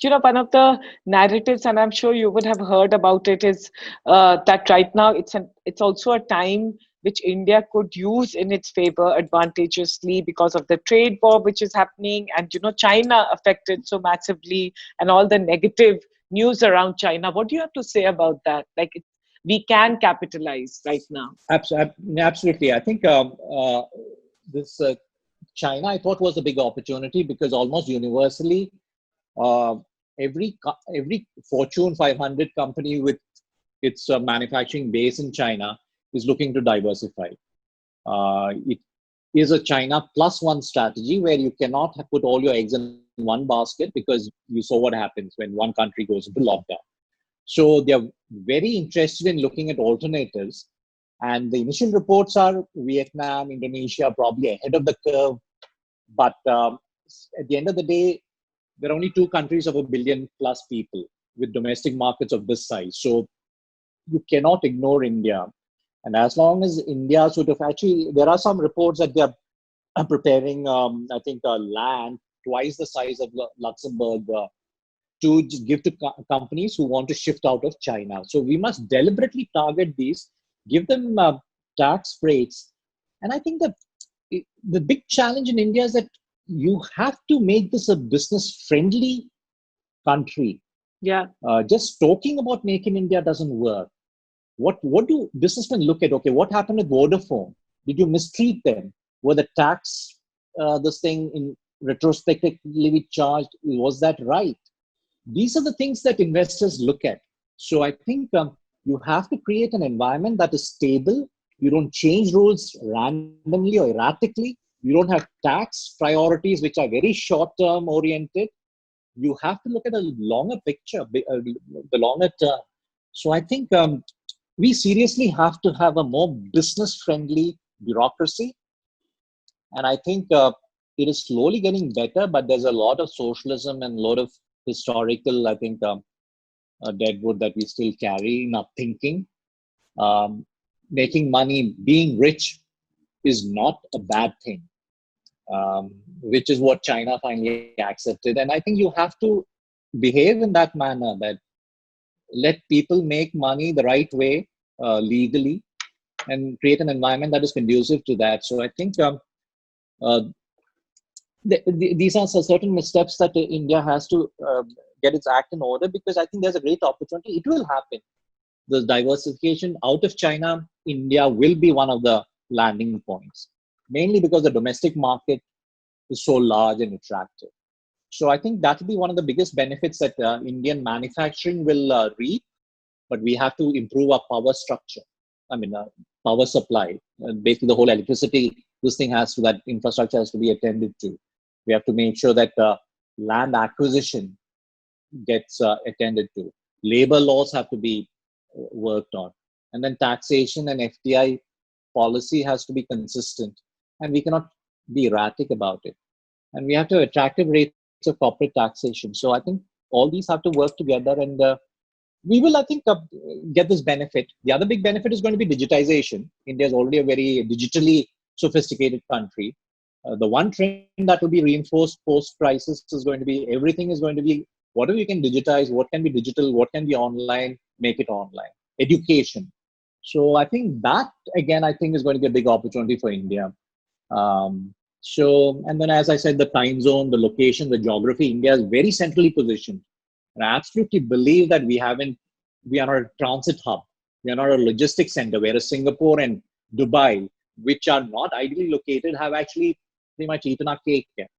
One of the narratives, and I'm sure you would have heard about it, is that right now it's also a time which India could use in its favor advantageously because of the trade war which is happening, and China affected so massively, and all the negative news around China. What do you have to say about that? Like, we can capitalize right now. Absolutely. I think this China, I thought, was a big opportunity because almost universally, uh, every Fortune 500 company with its manufacturing base in China is looking to diversify. It is a China plus one strategy where you cannot put all your eggs in one basket because you saw what happens when one country goes into lockdown. So they're very interested in looking at alternatives. And the initial reports are Vietnam, Indonesia probably ahead of the curve. But at the end of the day, there are only two countries of a billion plus people with domestic markets of this size. So you cannot ignore India. And as long as India sort of actually, there are some reports that they are preparing, I think, land twice the size of Luxembourg to give to companies who want to shift out of China. So we must deliberately target these, give them tax breaks. And I think that the big challenge in India is that you have to make this a business friendly country. Yeah. Just talking about Make in India doesn't work. What do businessmen look at? Okay, what happened with Vodafone? Did you mistreat them? Were the tax this thing in retrospectively charged? Was that right? These are the things that investors look at. So I think you have to create an environment that is stable. You don't change rules randomly or erratically. You don't have tax priorities which are very short-term oriented. You have to look at a longer picture, the longer term. So I think we seriously have to have a more business-friendly bureaucracy. And I think it is slowly getting better, but there's a lot of socialism and a lot of historical, I think, deadwood that we still carry in our thinking. Making money, being rich is not a bad thing, which is what China finally accepted. And I think you have to behave in that manner, that let people make money the right way, legally, and create an environment that is conducive to that. So I think uh, these are certain missteps that India has to get its act in order, because I think there's a great opportunity. It will happen. The diversification out of China, India will be one of the landing points, mainly because the domestic market is so large and attractive. So I think that will be one of the biggest benefits that Indian manufacturing will reap, but we have to improve our power structure. I mean, power supply. Basically, the whole electricity, this thing has to, that infrastructure has to be attended to. We have to make sure that land acquisition gets attended to. Labor laws have to be worked on. And then taxation and FDI policy has to be consistent. And we cannot be erratic about it. And we have to have attractive rates of corporate taxation. So I think all these have to work together, and we will, I think, get this benefit. The other big benefit is going to be digitization. India is already a very digitally sophisticated country. The one trend that will be reinforced post-crisis is going to be, everything is going to be, whatever you can digitize, what can be digital, what can be online, make it online. Education. So I think that, again, I think is going to be a big opportunity for India. And then, as I said, the time zone, the location, the geography, India is very centrally positioned. And I absolutely believe that we are not a transit hub. We are not a logistics center, whereas Singapore and Dubai, which are not ideally located, have actually pretty much eaten our cake here.